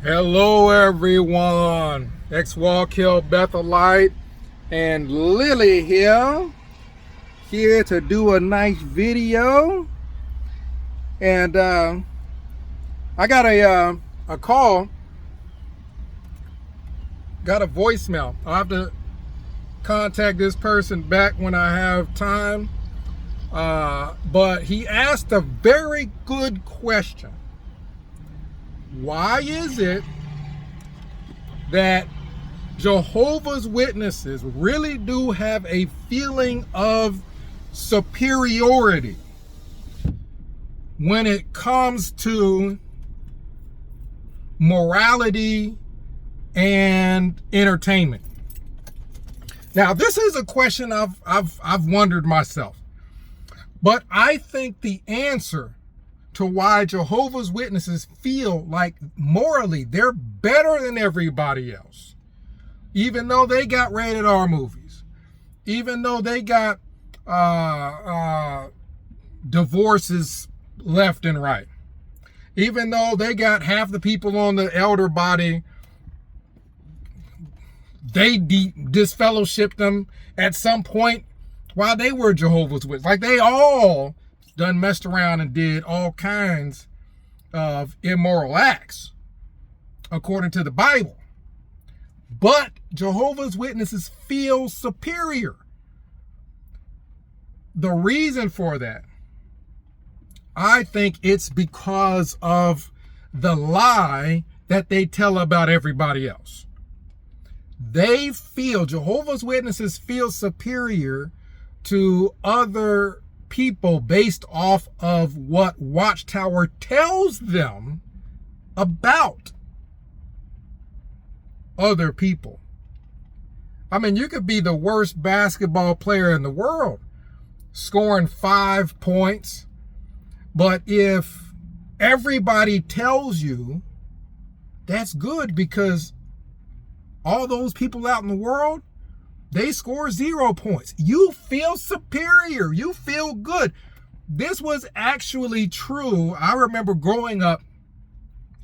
Hello everyone, ex-Walk Hill Bethelite and Lily here to do a nice video. And I got a call, got a voicemail. I'll have to contact this person back when I have time. But he asked a very good question. Why is it that Jehovah's Witnesses really do have a feeling of superiority when it comes to morality and entertainment? Now, this is a question I've wondered myself, but I think the answer to why Jehovah's Witnesses feel like morally they're better than everybody else, even though they got rated R movies, even though they got divorces left and right, even though they got half the people on the elder body, they disfellowshipped them at some point while they were Jehovah's Witnesses. Like, they all done messed around and did all kinds of immoral acts according to the Bible. But Jehovah's Witnesses feel superior. The reason for that, I think it's because of the lie that they tell about everybody else. Jehovah's Witnesses feel superior to other people based off of what Watchtower tells them about other people. I mean, you could be the worst basketball player in the world, scoring 5 points, but if everybody tells you, that's good, because all those people out in the world, they score 0 points. You feel superior. You feel good. This was actually true. I remember growing up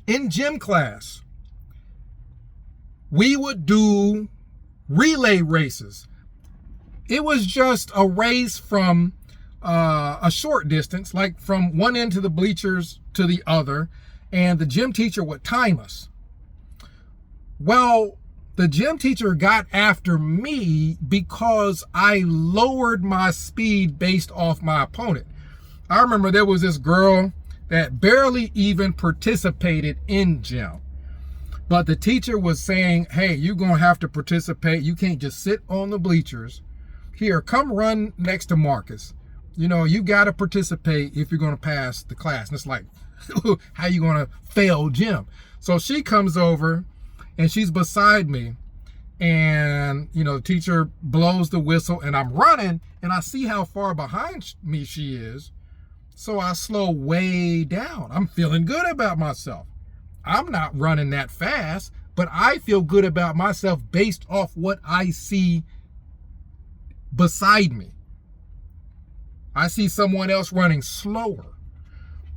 in gym class, we would do relay races. It was just a race from a short distance, like from one end of the bleachers to the other, and the gym teacher would time us. Well, the gym teacher got after me because I lowered my speed based off my opponent. I remember there was this girl that barely even participated in gym, but the teacher was saying, hey, you're going to have to participate. You can't just sit on the bleachers. Here, come run next to Marcus. You know, you got to participate if you're going to pass the class. And it's like, how you going to fail gym? So she comes over and she's beside me, and the teacher blows the whistle, and I'm running, and I see how far behind me she is, so I slow way down. I'm feeling good about myself. I'm not running that fast, but I feel good about myself based off what I see beside me. I see someone else running slower.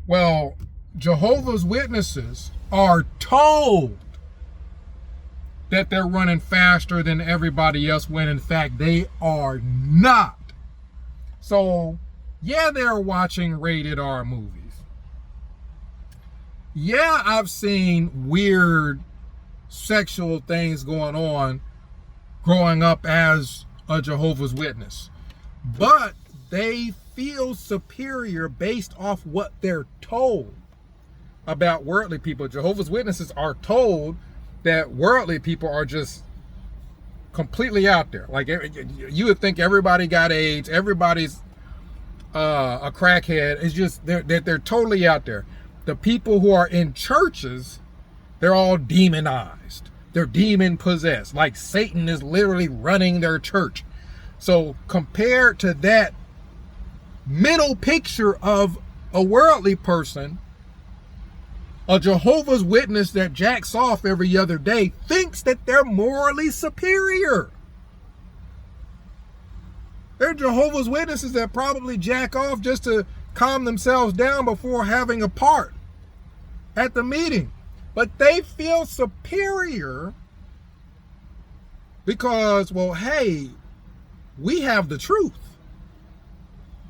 Well, Jehovah's Witnesses are told that they're running faster than everybody else, when in fact they are not. So yeah, they're watching rated R movies. Yeah, I've seen weird sexual things going on growing up as a Jehovah's Witness, but they feel superior based off what they're told about worldly people. Jehovah's Witnesses are told that worldly people are just completely out there. Like, you would think everybody got AIDS, everybody's a crackhead. It's just they're totally out there. The people who are in churches, they're all demonized. They're demon possessed. Like, Satan is literally running their church. So compared to that mental picture of a worldly person, a Jehovah's Witness that jacks off every other day thinks that they're morally superior. They're Jehovah's Witnesses that probably jack off just to calm themselves down before having a part at the meeting. But they feel superior because, well, hey, we have the truth,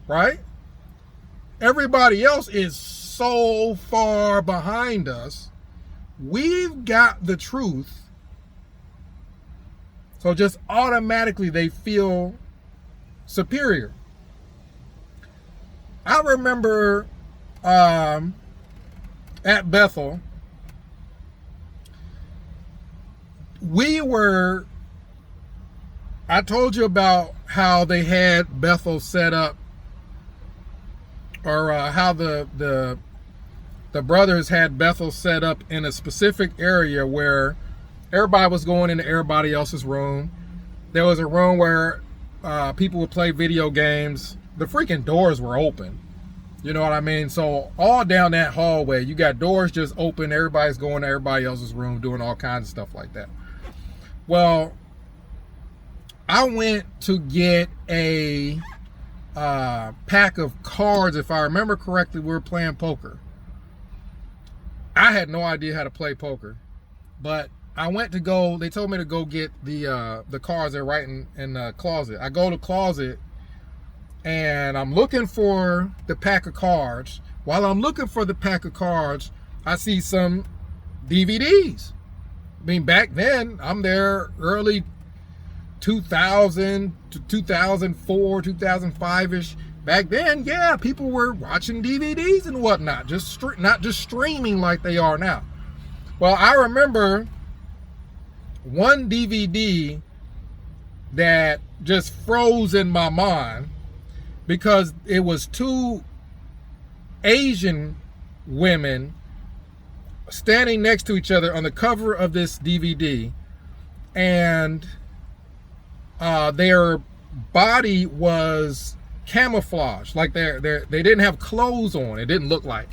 right? Everybody else is so far behind us. We've got the truth. So just automatically they feel superior. I remember at Bethel, I told you about how they had Bethel set up, or how the brothers had Bethel set up in a specific area where everybody was going into everybody else's room. There was a room where people would play video games. The freaking doors were open. You know what I mean? So all down that hallway, you got doors just open. Everybody's going to everybody else's room, doing all kinds of stuff like that. Well, I went to get a pack of cards. If I remember correctly, we were playing poker. I had no idea how to play poker, but I went to go, they told me to go get the cards. They're right in the closet. I go to the closet and I'm looking for the pack of cards. While I'm looking for the pack of cards, I see some DVDs. I mean, back then, I'm there early 2000 to 2004, 2005-ish. Back then, yeah, people were watching DVDs and whatnot, not just streaming like they are now. Well, I remember one DVD that just froze in my mind because it was two Asian women standing next to each other on the cover of this DVD, and their body was camouflaged, like they didn't have clothes on. It didn't look like.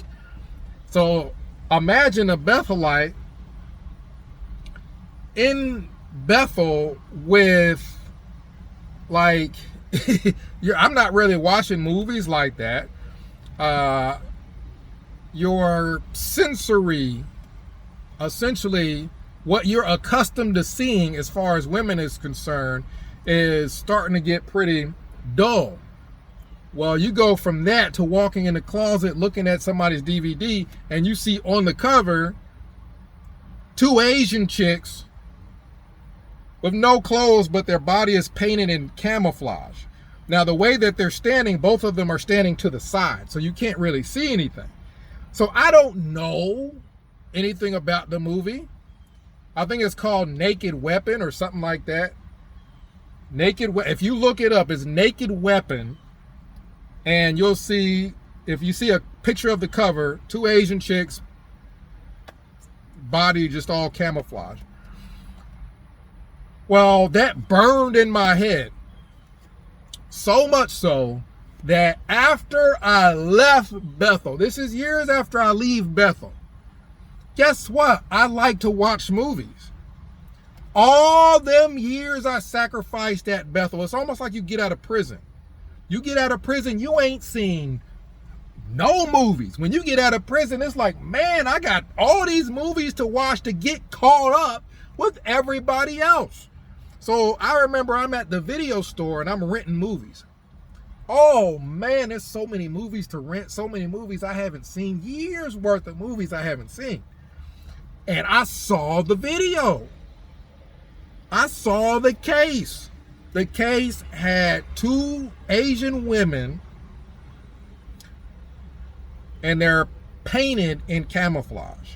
So imagine a Bethelite in Bethel with, like, I'm not really watching movies like that. Your sensory, essentially what you're accustomed to seeing as far as women is concerned, is starting to get pretty dull. Well, you go from that to walking in the closet looking at somebody's DVD and you see on the cover two Asian chicks with no clothes, but their body is painted in camouflage. Now, the way that they're standing, both of them are standing to the side, so you can't really see anything. So I don't know anything about the movie. I think it's called Naked Weapon or something like that. If you look it up, it's Naked Weapon, and you'll see, if you see a picture of the cover, two Asian chicks, body just all camouflage. Well, that burned in my head. So much so that after I left Bethel, this is years after I leave Bethel, guess what? I like to watch movies. All them years I sacrificed at Bethel, it's almost like you get out of prison. You get out of prison, you ain't seen no movies. When you get out of prison, it's like, man, I got all these movies to watch to get caught up with everybody else. So I remember I'm at the video store and I'm renting movies. Oh man, there's so many movies to rent, so many movies I haven't seen, years worth of movies I haven't seen. And I saw the video. I saw the case. The case had two Asian women and they're painted in camouflage.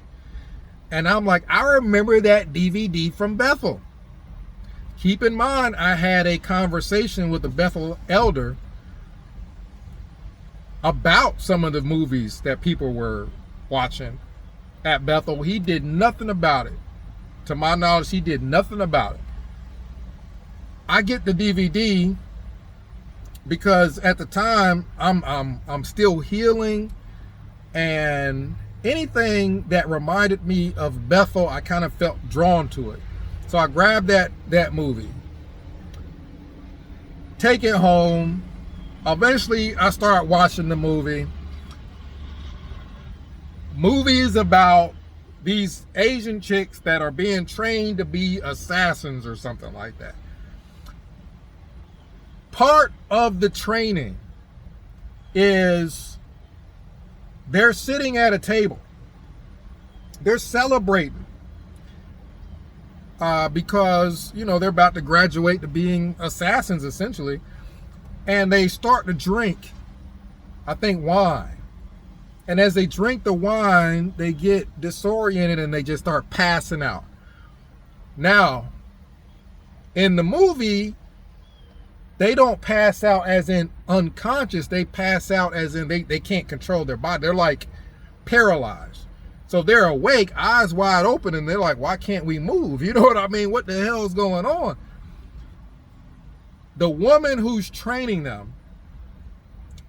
And I'm like, I remember that DVD from Bethel. Keep in mind, I had a conversation with the Bethel elder about some of the movies that people were watching at Bethel. He did nothing about it. To my knowledge, he did nothing about it. I get the DVD because at the time I'm still healing, and anything that reminded me of Bethel, I kind of felt drawn to it. So I grabbed that movie, take it home. Eventually, I started watching the movie. Movie is about these Asian chicks that are being trained to be assassins or something like that. Part of the training is they're sitting at a table. They're celebrating because, you know, they're about to graduate to being assassins, essentially. And they start to drink, I think, wine. And as they drink the wine, they get disoriented and they just start passing out. Now, in the movie, they don't pass out as in unconscious. They pass out as in they can't control their body. They're like paralyzed. So they're awake, eyes wide open, and they're like, why can't we move? You know what I mean? What the hell is going on? The woman who's training them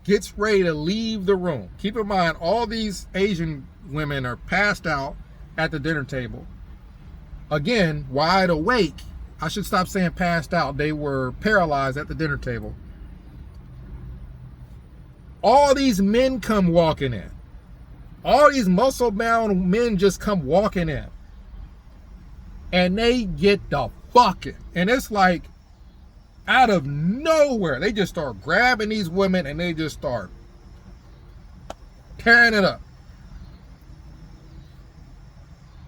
gets ready to leave the room. Keep in mind, all these Asian women are passed out at the dinner table. Again, wide awake. I should stop saying passed out. They were paralyzed at the dinner table. All these men come walking in. All these muscle-bound men just come walking in. And they get the fucking. And it's like, out of nowhere, they just start grabbing these women and they just start tearing it up.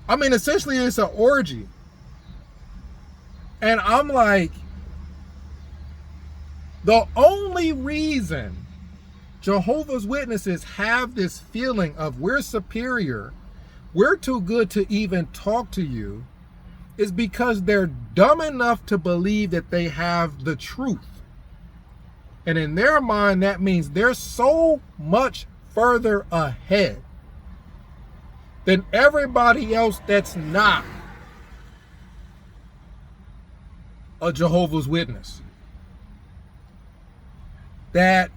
I mean, essentially, it's an orgy. And I'm like, the only reason Jehovah's Witnesses have this feeling of we're superior, we're too good to even talk to you, is because they're dumb enough to believe that they have the truth. And in their mind, that means they're so much further ahead than everybody else that's not a Jehovah's Witness. That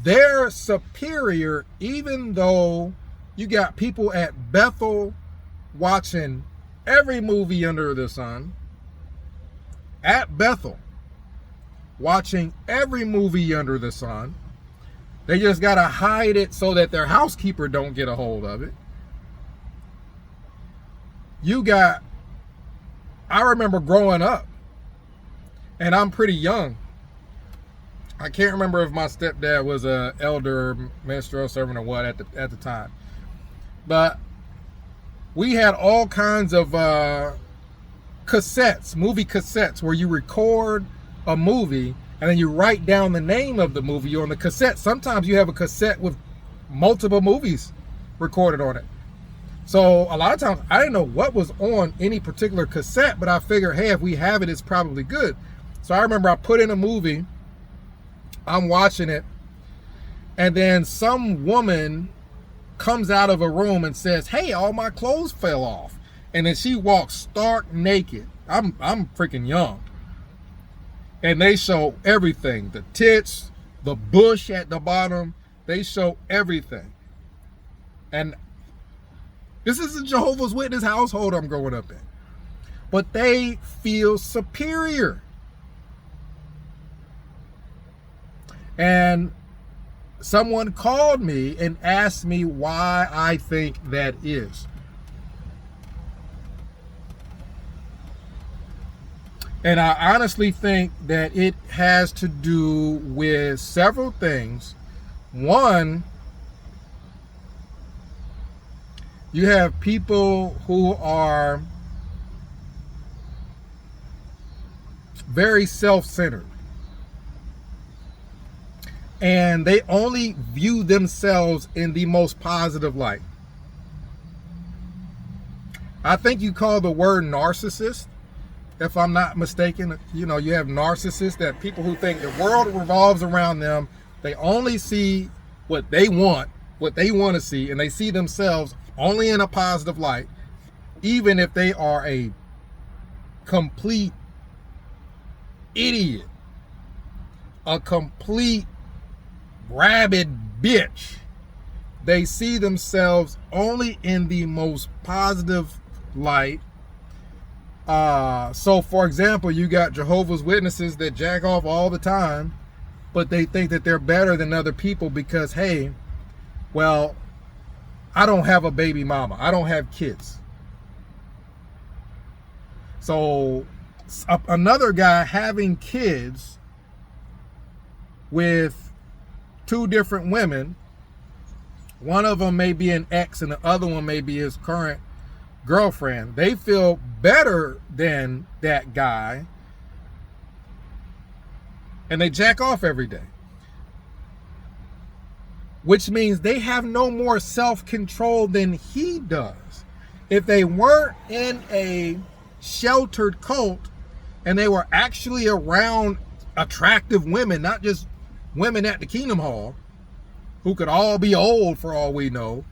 they're superior, even though you got people at Bethel watching every movie under the sun. At Bethel, watching every movie under the sun. They just got to hide it so that their housekeeper don't get a hold of it. I remember growing up, and I'm pretty young. I can't remember if my stepdad was a elder ministerial servant or what at the time. But we had all kinds of cassettes, movie cassettes, where you record a movie and then you write down the name of the movie on the cassette. Sometimes you have a cassette with multiple movies recorded on it. So a lot of times I didn't know what was on any particular cassette, but I figured, hey, if we have it, it's probably good. So I remember I put in a movie, I'm watching it, and then some woman comes out of a room and says, hey, all my clothes fell off. And then she walks stark naked. I'm freaking young. And they show everything. The tits, the bush at the bottom, they show everything. And this is a Jehovah's Witness household I'm growing up in. But they feel superior. And someone called me and asked me why I think that is. And I honestly think that it has to do with several things. One, you have people who are very self-centered. And they only view themselves in the most positive light. I think you call the word narcissist, if I'm not mistaken. You know, you have narcissists, that people who think the world revolves around them. They only see what they want to see, and they see themselves only in a positive light, even if they are a complete idiot, a complete rabid bitch. They see themselves only in the most positive light. So for example, you got Jehovah's Witnesses that jack off all the time, but they think that they're better than other people because, hey, well, I don't have a baby mama. I don't have kids. So another guy having kids with two different women, one of them may be an ex and the other one may be his current girlfriend. They feel better than that guy and they jack off every day, which means they have no more self-control than he does. If they weren't in a sheltered cult and they were actually around attractive women, not just women at the Kingdom Hall, who could all be old for all we know,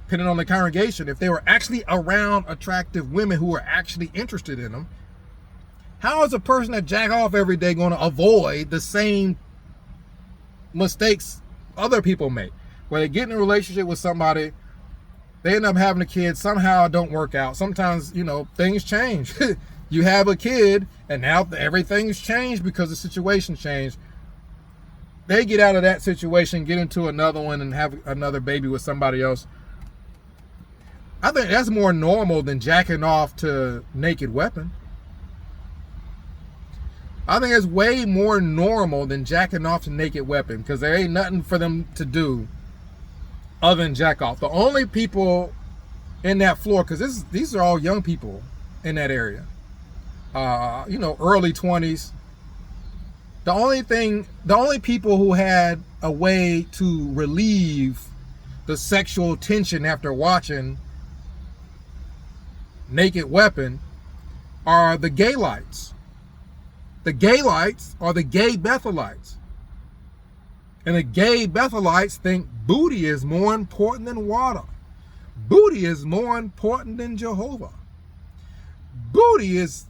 depending on the congregation, if they were actually around attractive women who were actually interested in them, how is a person that jack off every day going to avoid the same mistakes other people make? Where they get in a relationship with somebody, they end up having a kid, somehow it don't work out. Sometimes, you know, things change. You have a kid and now everything's changed because the situation changed. They get out of that situation, get into another one and have another baby with somebody else. I think that's more normal than jacking off to Naked Weapon. I think it's way more normal than jacking off to Naked Weapon, because there ain't nothing for them to do other than jack off. The only people in that floor, because these are all young people in that area, you know, early 20s. The only people who had a way to relieve the sexual tension after watching Naked Weapon are the gay lights. The gay lights are the gay Bethelites. And the gay Bethelites think booty is more important than water. Booty is more important than Jehovah. Booty is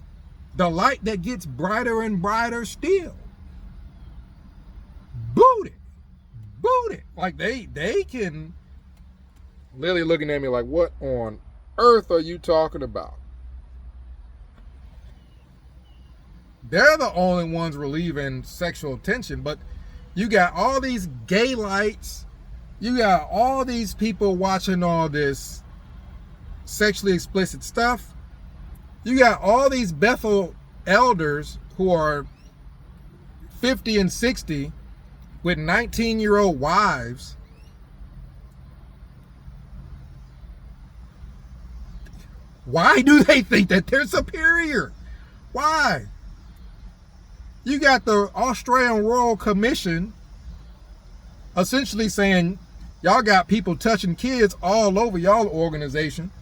the light that gets brighter and brighter still. Booty. Booty. Like they can literally looking at me like, what on earth are you talking about? They're the only ones relieving sexual tension, but you got all these gay lights, you got all these people watching all this sexually explicit stuff, you got all these Bethel elders who are 50 and 60 with 19-year-old wives. Why do they think that they're superior? Why? You got the Australian Royal Commission essentially saying, y'all got people touching kids all over y'all organization.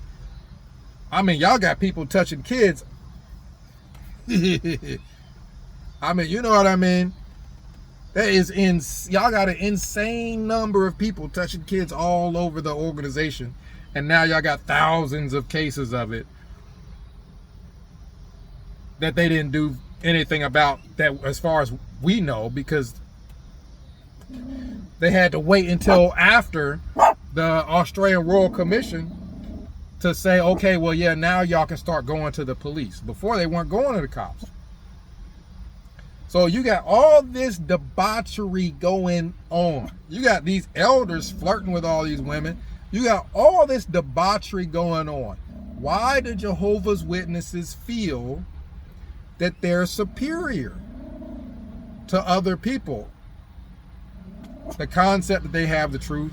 I mean, y'all got people touching kids. I mean, you know what I mean? That is y'all got an insane number of people touching kids all over the organization. And now y'all got thousands of cases of it that they didn't do anything about, that as far as we know, because they had to wait until after the Australian Royal Commission to say, okay, well, yeah, now y'all can start going to the police. Before, they weren't going to the cops. So you got all this debauchery going on. You got these elders flirting with all these women. You got all this debauchery going on. Why do Jehovah's Witnesses feel that they're superior to other people? The concept that they have the truth.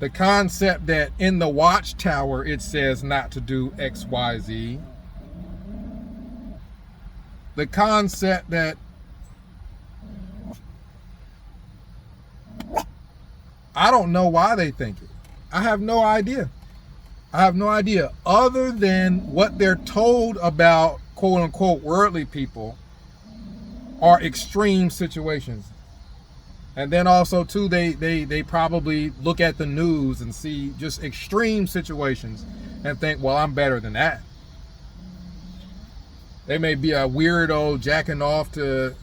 The concept that in the Watchtower it says not to do X, Y, Z. The concept that I don't know why they think it. I have no idea. I have no idea, other than what they're told about quote unquote worldly people are extreme situations. And then also too, they probably look at the news and see just extreme situations and think, well, I'm better than that. They may be a weirdo jacking off to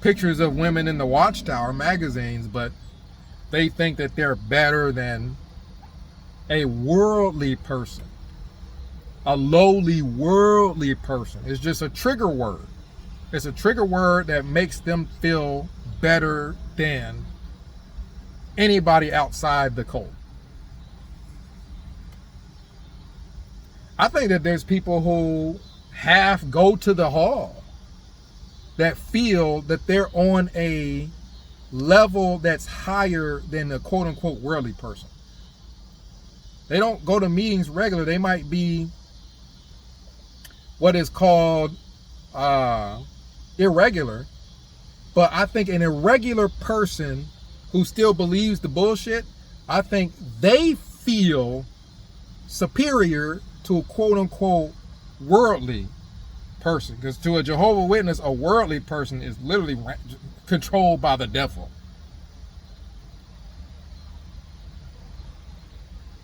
pictures of women in the Watchtower magazines, but they think that they're better than a worldly person. A lowly worldly person. It's just a trigger word. It's a trigger word that makes them feel better than anybody outside the cult. I think that there's people who half go to the hall that feel that they're on a level that's higher than a quote-unquote worldly person. They don't go to meetings regular. They might be what is called irregular. But I think an irregular person who still believes the bullshit, I think they feel superior to a quote-unquote worldly person. Because to a Jehovah's Witness, a worldly person is literally controlled by the devil.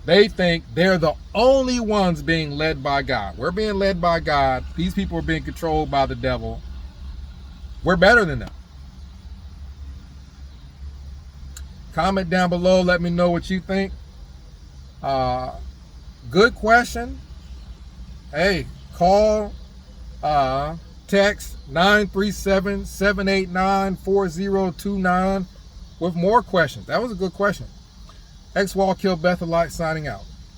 They think they're the only ones being led by God. We're being led by God. These people are being controlled by the devil. We're better than them. Comment down below. Let me know what you think. Good question. Hey, call, text 937-789-4029 with more questions. That was a good question. X-Wall Kill Bethelite signing out.